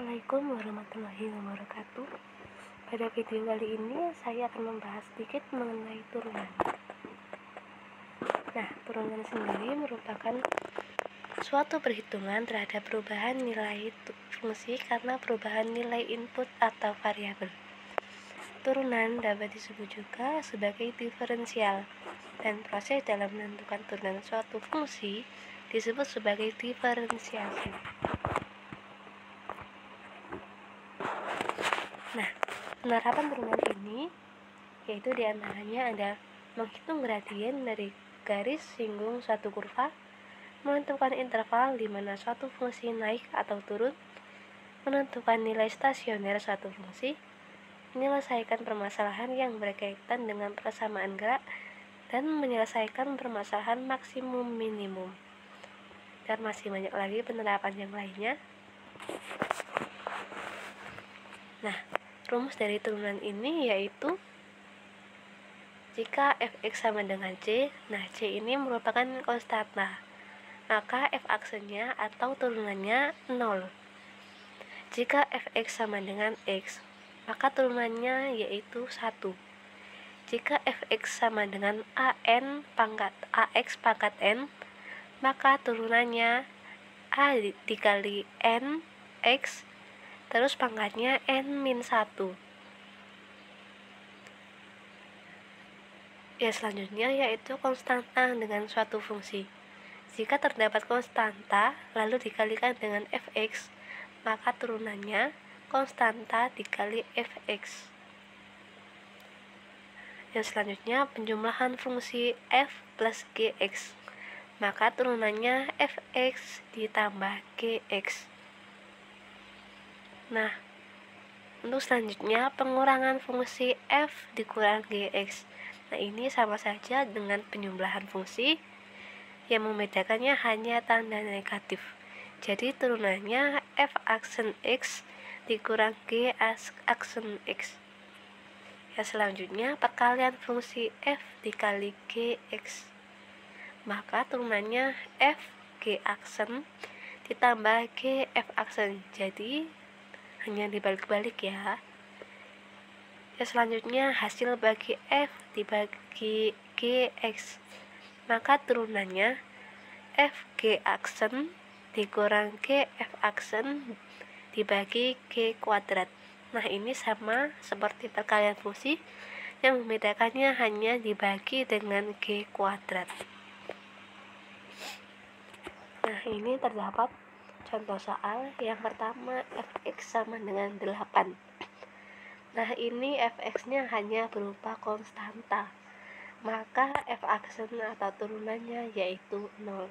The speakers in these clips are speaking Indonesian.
Assalamualaikum warahmatullahi wabarakatuh. Pada video kali ini saya akan membahas sedikit mengenai turunan. Nah, turunan sendiri merupakan suatu perhitungan terhadap perubahan nilai fungsi karena perubahan nilai input atau variabel. Turunan dapat disebut juga sebagai diferensial, dan proses dalam menentukan turunan suatu fungsi disebut sebagai diferensiasi. Nah, penerapan turunan ini yaitu diantaranya ada menghitung gradien dari garis singgung suatu kurva, menentukan interval di mana suatu fungsi naik atau turun, menentukan nilai stasioner suatu fungsi, menyelesaikan permasalahan yang berkaitan dengan persamaan gerak, dan menyelesaikan permasalahan maksimum minimum. Dan masih banyak lagi penerapan yang lainnya. Nah, rumus dari turunan ini yaitu jika fx sama dengan c, nah c ini merupakan konstanta, maka f aksennya atau turunannya 0. Jika fx sama dengan x, maka turunannya yaitu 1. Jika fx sama dengan an pangkat ax pangkat n, maka turunannya a dikali n x, terus pangkatnya n-1. Ya, selanjutnya yaitu konstanta dengan suatu fungsi. Jika terdapat konstanta lalu dikalikan dengan fx, maka turunannya konstanta dikali fx. Yang selanjutnya penjumlahan fungsi f plus gx, maka turunannya fx ditambah gx. Nah, untuk selanjutnya pengurangan fungsi f dikurang gx. Nah, ini sama saja dengan penjumlahan fungsi, yang membedakannya hanya tanda negatif. Jadi turunannya f aksen x dikurang g aksen x. Ya, selanjutnya perkalian fungsi f dikali gx, maka turunannya f g aksen ditambah g f aksen. Jadi hanya dibalik-balik ya. Ya, selanjutnya hasil bagi f dibagi gx, maka turunannya f g aksen dikurang g f aksen dibagi g kuadrat. Nah, ini sama seperti perkalian fungsi, yang membedakannya hanya dibagi dengan g kuadrat. Nah, ini terdapat contoh soal. Yang pertama, fx sama dengan 8. Nah, ini fx-nya hanya berupa konstanta, maka f aksen atau turunannya yaitu 0.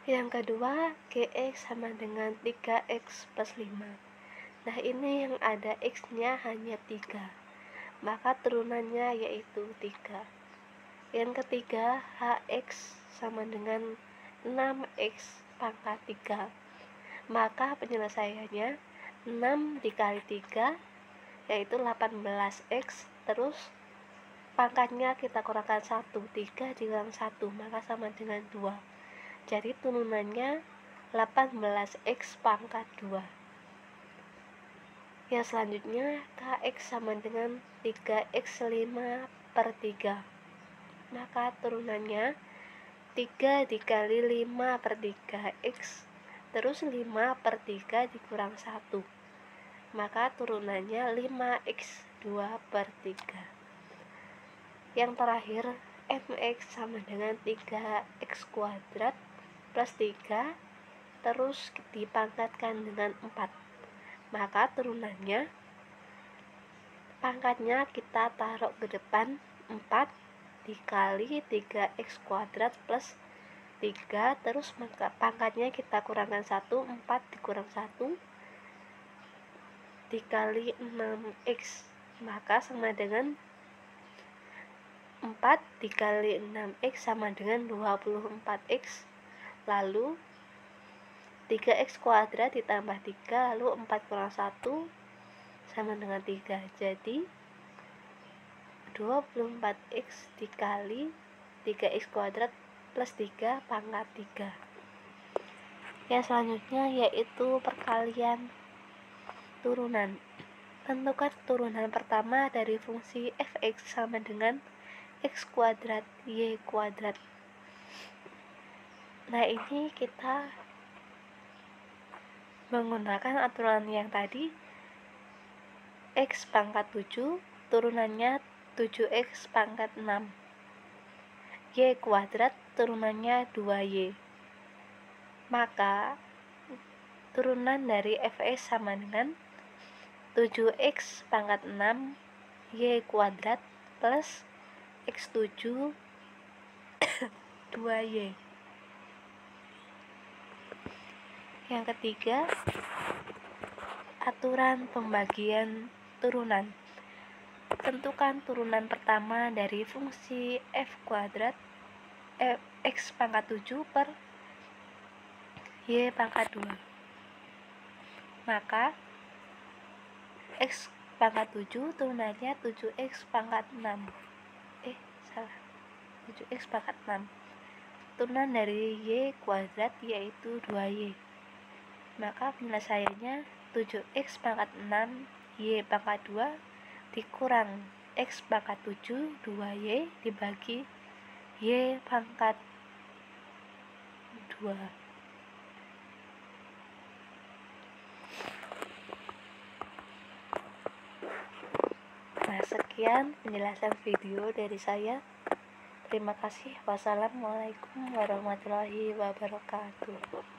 Yang kedua, gx sama dengan 3x plus 5. Nah, ini yang ada x-nya hanya 3, maka turunannya yaitu 3. Yang ketiga, hx sama dengan 6x pangkat 3, maka penyelesaiannya 6 dikali 3 yaitu 18x, terus pangkatnya kita kurangkan 1, 3 dikurang 1 maka sama dengan 2. Jadi turunannya 18x pangkat 2. Yang selanjutnya, kx sama dengan 3x5 per 3, maka turunannya 3 dikali 5 per 3x, terus 5 per 3 dikurang 1, maka turunannya 5x2 per 3. Yang terakhir, mx sama dengan 3x kuadrat plus 3, terus dipangkatkan dengan 4, maka turunannya pangkatnya kita taruh ke depan 4 dikali 3x kuadrat plus 3, terus pangkatnya kita kurangkan 1, 4 dikurang 1 dikali 6x, maka sama dengan 4 dikali 6x sama dengan 24x, lalu 3x kuadrat ditambah 3, lalu 4 kurang 1 sama dengan 3, jadi 24x dikali 3x kuadrat plus 3 pangkat 3. Yang selanjutnya yaitu perkalian turunan. Tentukan turunan pertama dari fungsi f(x) sama dengan x kuadrat y kuadrat. Nah, ini kita menggunakan aturan yang tadi, x pangkat 7 turunannya 7x pangkat 6, y kuadrat turunannya 2y. Maka turunan dari fx sama dengan 7x pangkat 6 y kuadrat plus x7 2y. Yang ketiga, aturan pembagian turunan. Tentukan turunan pertama dari fungsi f kuadrat x pangkat 7 per y pangkat 2. Maka x pangkat 7 turunannya 7x pangkat 6. 7x pangkat 6. Turunan dari y kuadrat yaitu 2y. Maka penyelesaiannya 7x pangkat 6 y pangkat 2 dikurang x pangkat 7 2y dibagi y pangkat 2. Nah, sekian penjelasan video dari saya. Terima kasih. Wassalamualaikum warahmatullahi wabarakatuh.